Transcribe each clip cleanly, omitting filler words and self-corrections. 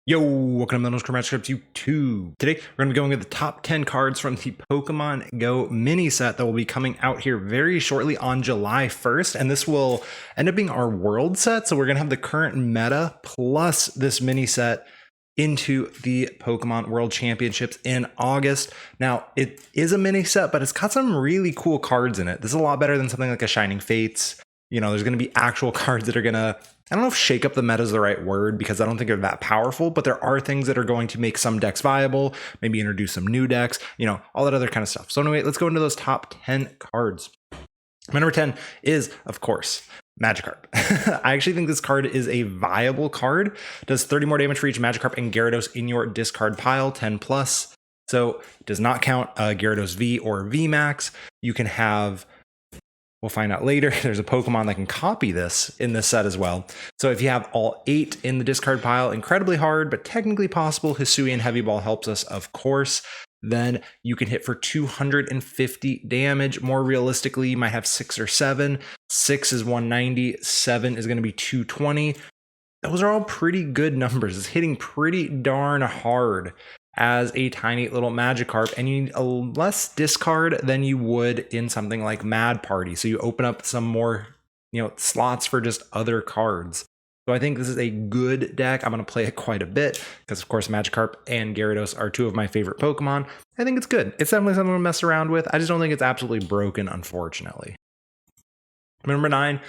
Yo, welcome to Magikarp YouTube. Today, we're going to be going with the top 10 cards from the Pokemon Go mini set that will be coming out here very shortly on July 1st. And this will end up being our world set. So we're going to have the current meta plus this mini set into the Pokemon World Championships in August. Now, it is a mini set, but it's got some really cool cards in it. This is a lot better than something like a Shining Fates. You know, there's going to be actual cards that are going to, I don't know if shake up the meta is the right word because I don't think they're that powerful, but there are things that are going to make some decks viable, maybe introduce some new decks, you know, all that other kind of stuff. So anyway, let's go into those top 10 cards. My number 10 is, of course, Magikarp. I actually think this card is a viable card. Does 30 more damage for each Magikarp and Gyarados in your discard pile, 10 plus. So it does not count Gyarados V or VMAX. You can have, we'll find out later, there's a Pokemon that can copy this in this set as well. So if you have all 8 in the discard pile, incredibly hard, but technically possible. Hisuian Heavy Ball helps us, of course. Then you can hit for 250 damage. More realistically, you might have 6 or 7. 6 is 190, 7 is going to be 220. Those are all pretty good numbers. It's hitting pretty darn hard as a tiny little Magikarp, and you need a less discard than you would in something like Mad Party. So you open up some more, you know, slots for just other cards. So I think this is a good deck. I'm going to play it quite a bit because, of course, Magikarp and Gyarados are 2 of my favorite Pokemon. I think it's good. It's definitely something to mess around with. I just don't think it's absolutely broken, unfortunately. Number 9.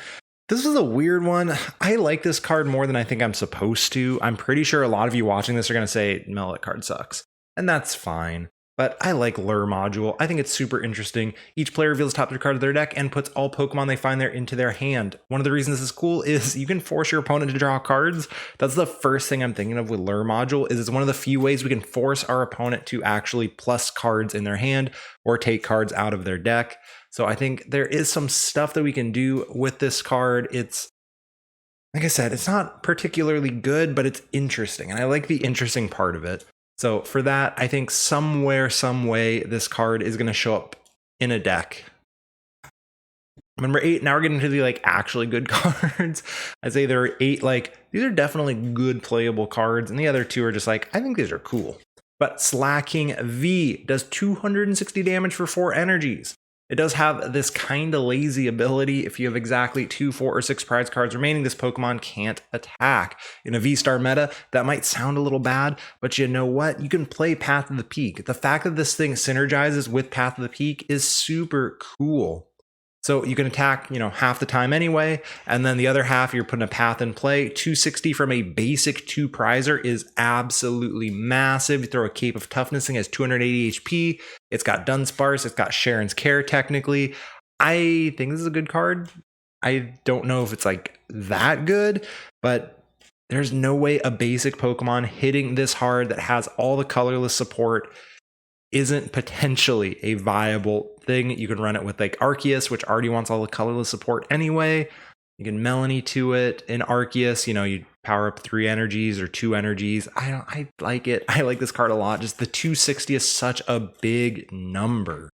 This is a weird one. I like this card more than I think I'm supposed to. I'm pretty sure a lot of you watching this are going to say, Mel, that card sucks. And that's fine. But I like Ler Module. I think it's super interesting. Each player reveals top 3 cards of their deck and puts all Pokemon they find there into their hand. One of the reasons this is cool is you can force your opponent to draw cards. That's the first thing I'm thinking of with Ler Module, is it's one of the few ways we can force our opponent to actually plus cards in their hand or take cards out of their deck. So I think there is some stuff that we can do with this card. It's, like I said, it's not particularly good, but it's interesting. And I like the interesting part of it. So for that, I think somewhere, some way, this card is going to show up in a deck. Number 8, now we're getting to the like actually good cards. I'd say there are 8, like, these are definitely good playable cards. And the other 2 are just like, I think these are cool. But Slacking V does 260 damage for 4 energies. It does have this kind of lazy ability. If you have exactly 2, 4, or 6 prize cards remaining, this Pokemon can't attack. In a V-Star meta, that might sound a little bad, but you know what? You can play Path of the Peak. The fact that this thing synergizes with Path of the Peak is super cool. So you can attack, you know, half the time anyway, and then the other half you're putting a path in play. 260 from a basic 2 prizer is absolutely massive. You throw a Cape of Toughness, thing has 280 HP. It's got Dunsparce, it's got Sharon's Care technically. I think this is a good card. I don't know if it's like that good, but there's no way a basic Pokemon hitting this hard that has all the colorless support isn't potentially a viable thing. You can run it with like Arceus, which already wants all the colorless support anyway. You can Melanie to it in Arceus. You know, you power up 3 energies or 2 energies. I like it. I like this card a lot. Just the 260 is such a big number.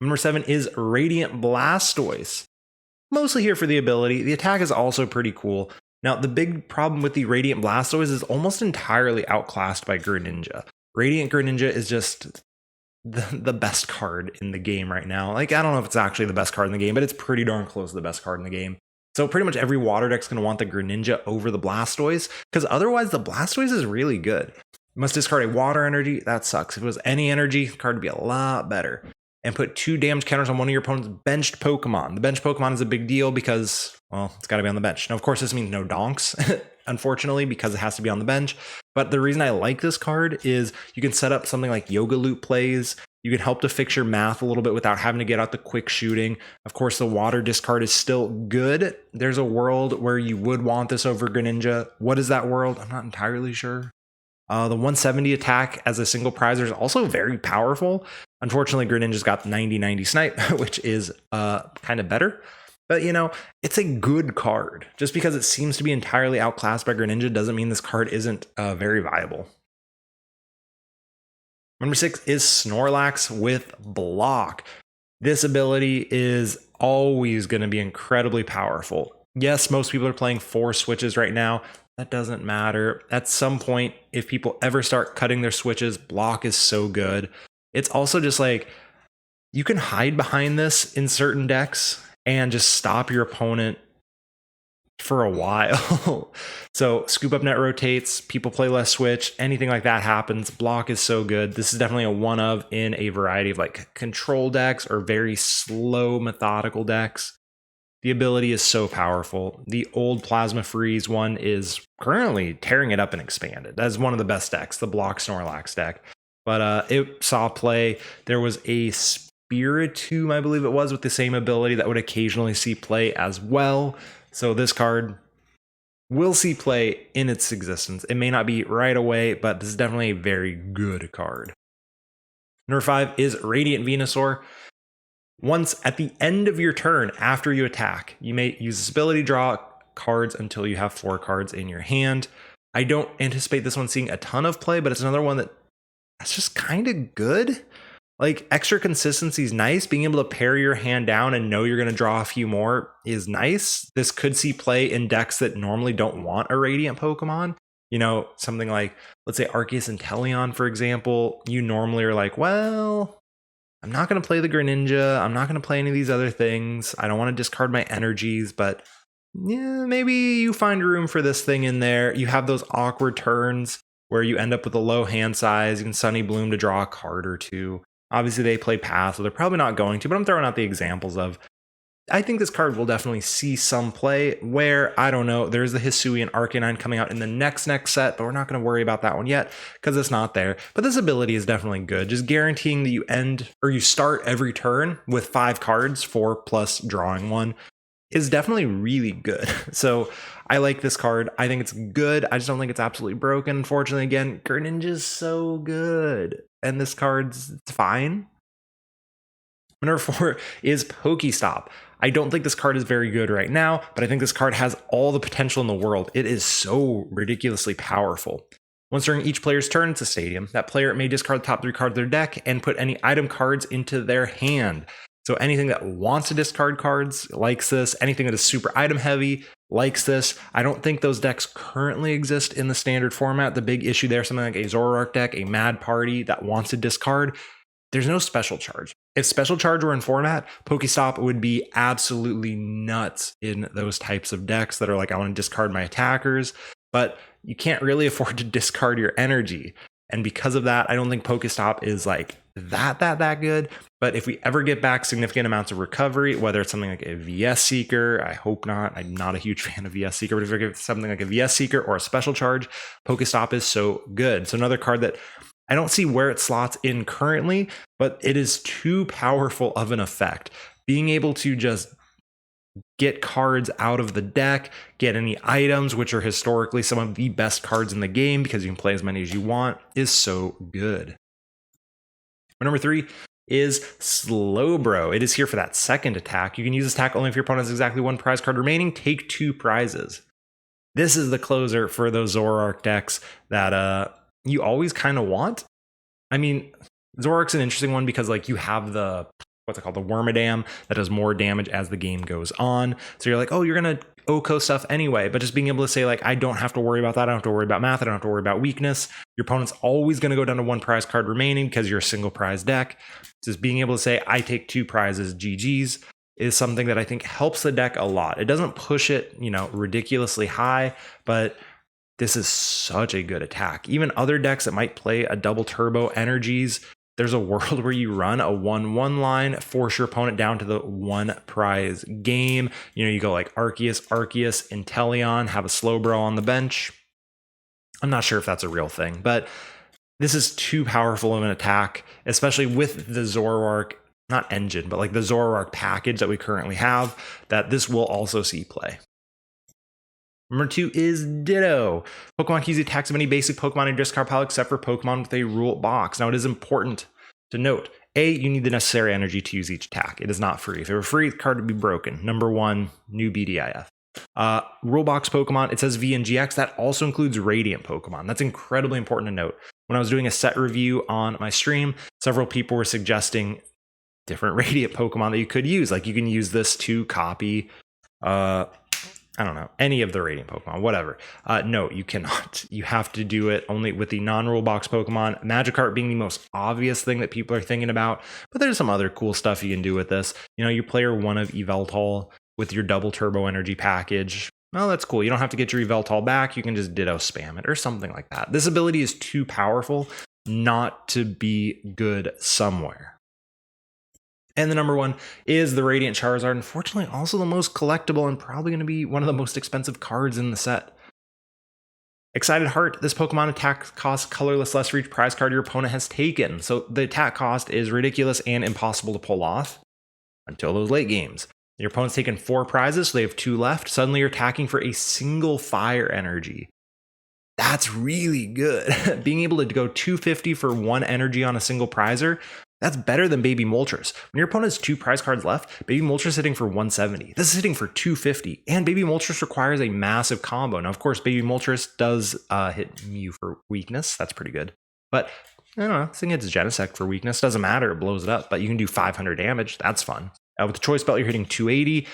Number 7 is Radiant Blastoise. Mostly here for the ability. The attack is also pretty cool. Now, the big problem with the Radiant Blastoise is almost entirely outclassed by Greninja. Radiant Greninja is just the best card in the game right now. Like, I don't know if it's actually the best card in the game, but it's pretty darn close to the best card in the game. So pretty much every water deck's going to want the Greninja over the Blastoise, because otherwise the Blastoise is really good. You must discard a water energy. That sucks. If it was any energy, the card would be a lot better. And put 2 damage counters on one of your opponent's benched Pokemon. The benched Pokemon is a big deal because, well, it's got to be on the bench. Now, of course, this means no donks, unfortunately, because it has to be on the bench. But the reason I like this card is you can set up something like Yoga Loop plays. You can help to fix your math a little bit without having to get out the quick shooting. Of course, the water discard is still good. There's a world where you would want this over Greninja. What is that world? I'm not entirely sure. The 170 attack as a single prizer is also very powerful. Unfortunately, Greninja's got 90-90 snipe, which is kind of better. But, you know, it's a good card. Just because it seems to be entirely outclassed by Greninja doesn't mean this card isn't very viable. Number 6 is Snorlax with Block. This ability is always going to be incredibly powerful. Yes, most people are playing 4 switches right now. that doesn't matter. At some point, if people ever start cutting their switches, block is so good. It's also just like, you can hide behind this in certain decks and just stop your opponent for a while. So scoop up net rotates, people play less switch, anything like that happens. Block is so good. This is definitely a one of in a variety of like control decks or very slow methodical decks. The ability is so powerful. The old Plasma Freeze one is currently tearing it up and expanded. That's one of the best decks, the block Snorlax deck. But it saw play. There was a Spiritomb, I believe it was, with the same ability that would occasionally see play as well. So this card will see play in its existence. It may not be right away, but this is definitely a very good card. Number 5 is Radiant Venusaur. Once at the end of your turn, after you attack, you may use this ability to draw cards until you have 4 cards in your hand. I don't anticipate this one seeing a ton of play, but it's another one that's just kind of good. Like, extra consistency is nice. Being able to pare your hand down and know you're going to draw a few more is nice. This could see play in decks that normally don't want a Radiant Pokemon. You know, something like, let's say Arceus and Teleon, for example. You normally are like, well, I'm not going to play the Greninja. I'm not going to play any of these other things. I don't want to discard my energies, but yeah, maybe you find room for this thing in there. You have those awkward turns where you end up with a low hand size. You can Sunny Bloom to draw a card or two. Obviously, they play Path, so they're probably not going to, but I'm throwing out the examples of, I think this card will definitely see some play where, I don't know, there's the Hisuian Arcanine coming out in the next set, but we're not going to worry about that one yet because it's not there. But this ability is definitely good. Just guaranteeing that you end, or you start every turn with 5 cards, 4 plus drawing 1, is definitely really good. So I like this card. I think it's good. I just don't think it's absolutely broken. Unfortunately, again, Greninja's so good. And this card's fine. Number 4 is Pokestop. I don't think this card is very good right now, but I think this card has all the potential in the world. It is so ridiculously powerful. Once during each player's turn, it's a stadium. That player may discard the top 3 cards of their deck and put any item cards into their hand. So anything that wants to discard cards likes this. Anything that is super item heavy likes this. I don't think those decks currently exist in the standard format. The big issue there, something like a Zoroark deck, a Mad Party that wants to discard, there's no special charge. If special charge were in format, Pokestop would be absolutely nuts in those types of decks that are like, I want to discard my attackers, but you can't really afford to discard your energy. And because of that, I don't think Pokestop is like that good. But if we ever get back significant amounts of recovery, whether it's something like a VS Seeker, I hope not. I'm not a huge fan of VS Seeker, but if we get something like a VS Seeker or a special charge, Pokestop is so good. So another card that I don't see where it slots in currently, but it is too powerful of an effect. Being able to just get cards out of the deck, get any items, which are historically some of the best cards in the game because you can play as many as you want, is so good. Number 3 is Slowbro. It is here for that second attack. You can use this attack only if your opponent has exactly 1 prize card remaining. Take 2 prizes. This is the closer for those Zoroark decks that you always kind of want. I mean, Zoroark's an interesting one because like you have the, what's it called, the Wormadam that does more damage as the game goes on. So you're like, oh, you're going to Oko stuff anyway, but just being able to say like, I don't have to worry about that. I don't have to worry about math. I don't have to worry about weakness. Your opponent's always going to go down to 1 prize card remaining because you're a single prize deck. Just being able to say, I take 2 prizes, GG's, is something that I think helps the deck a lot. It doesn't push it, ridiculously high, but this is such a good attack. Even other decks that might play a double turbo energies, there's a world where you run a 1/1 line, force your opponent down to the 1 prize game. You go like Arceus, Inteleon, have a Slowbro on the bench. I'm not sure if that's a real thing, but this is too powerful of an attack, especially with the Zoroark, not engine, but like the Zoroark package that we currently have, that this will also see play. Number 2 is Ditto. Pokemon can use the attacks of any basic Pokemon in your discard pile except for Pokemon with a rule box. Now, it is important to note, A, you need the necessary energy to use each attack. It is not free. If it were free, the card would be broken. Number 1, new BDIF. Rule box Pokemon, it says V and GX. That also includes Radiant Pokemon. That's incredibly important to note. When I was doing a set review on my stream, several people were suggesting different Radiant Pokemon that you could use. Like you can use this to copy I don't know, any of the Radiant Pokemon, whatever. No, you cannot. You have to do it only with the non-rule box Pokemon. Magikarp being the most obvious thing that people are thinking about, but there's some other cool stuff you can do with this. You know, you player 1 of Yveltal with your double turbo energy package. Well, that's cool. You don't have to get your Yveltal back. You can just Ditto spam it or something like that. This ability is too powerful not to be good somewhere. And the number 1 is the Radiant Charizard. Unfortunately, also the most collectible and probably going to be one of the most expensive cards in the set. Excited Heart. This Pokemon attack costs colorless less for each prize card your opponent has taken. So the attack cost is ridiculous and impossible to pull off until those late games. Your opponent's taken 4 prizes, so they have 2 left. Suddenly you're attacking for a single fire energy. That's really good. Being able to go 250 for 1 energy on a single prizer, that's better than Baby Moltres. When your opponent has 2 prize cards left, Baby Moltres is hitting for 170. This is hitting for 250. And Baby Moltres requires a massive combo. Now, of course, Baby Moltres does hit Mew for weakness. That's pretty good. But I don't know. I think it's Genesect for weakness. Doesn't matter. It blows it up. But you can do 500 damage. That's fun. With the Choice Belt, you're hitting 280.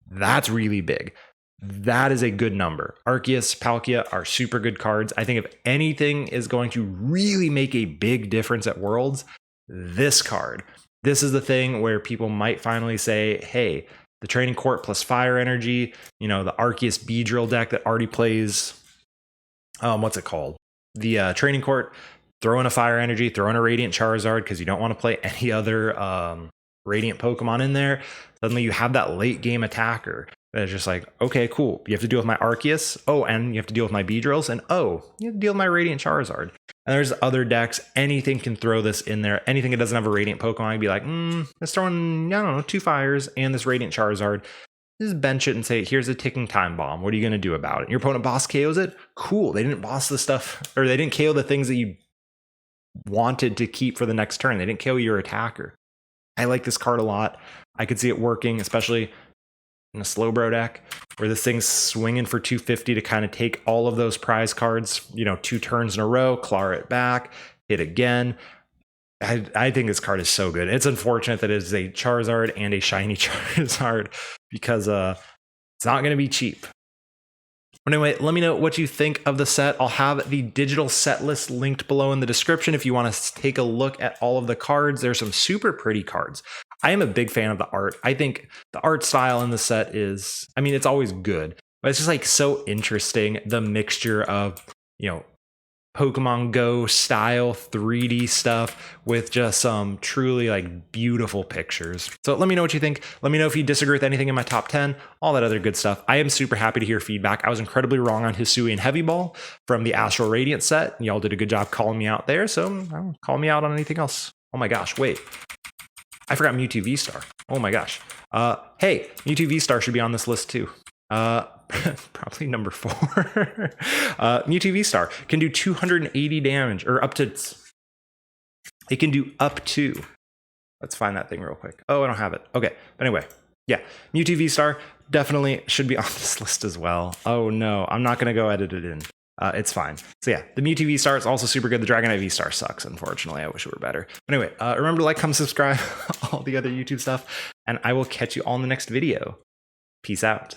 That's really big. That is a good number. Arceus, Palkia are super good cards. I think if anything is going to really make a big difference at Worlds, this card. This is the thing where people might finally say, hey, the Training Court plus Fire Energy, you know, the Arceus Beedrill deck that already plays, what's it called? The Training Court, throw in a Fire Energy, throw in a Radiant Charizard because you don't want to play any other Radiant Pokemon in there. Suddenly you have that late game attacker. It's just like, okay, cool. You have to deal with my Arceus. Oh, and you have to deal with my Beedrills. And oh, you have to deal with my Radiant Charizard. And there's other decks. Anything can throw this in there. Anything that doesn't have a Radiant Pokemon, I'd be like, let's throw in, I don't know, 2 fires and this Radiant Charizard. Just bench it and say, here's a ticking time bomb. What are you going to do about it? Your opponent boss KOs it? Cool. They didn't boss the stuff, or they didn't KO the things that you wanted to keep for the next turn. They didn't KO your attacker. I like this card a lot. I could see it working, especially in a Slowbro deck where this thing's swinging for 250 to kind of take all of those prize cards, you know, 2 turns in a row, claw it back, hit again. I think this card is so good. It's unfortunate that it is a Charizard and a shiny Charizard because it's not going to be cheap. Anyway, let me know what you think of the set. I'll have the digital set list linked below in the description if you want to take a look at all of the cards. There's some super pretty cards. I am a big fan of the art. I think the art style in the set is, I mean, it's always good, but it's just like so interesting. The mixture of, you know, Pokemon Go style 3D stuff with just some truly like beautiful pictures. So let me know what you think. Let me know if you disagree with anything in my top 10, all that other good stuff. I am super happy to hear feedback. I was incredibly wrong on Hisui and Heavy Ball from the Astral Radiant set. Y'all did a good job calling me out there. So call me out on anything else. Oh my gosh, wait. I forgot Mewtwo V-Star. Oh my gosh. Hey, Mewtwo V-Star should be on this list too. Probably number 4. Mewtwo V-Star can do 280 damage, or up to. It can do up to. Let's find that thing real quick. Oh, I don't have it. Okay, but anyway, yeah, Mewtwo V-Star definitely should be on this list as well. Oh no, I'm not gonna go edit it in. It's fine. So yeah, the Mewtwo V-Star is also super good. The Dragonite V-Star sucks, unfortunately. I wish it were better. But anyway, remember to like, comment, subscribe, all the other YouTube stuff, and I will catch you all in the next video. Peace out.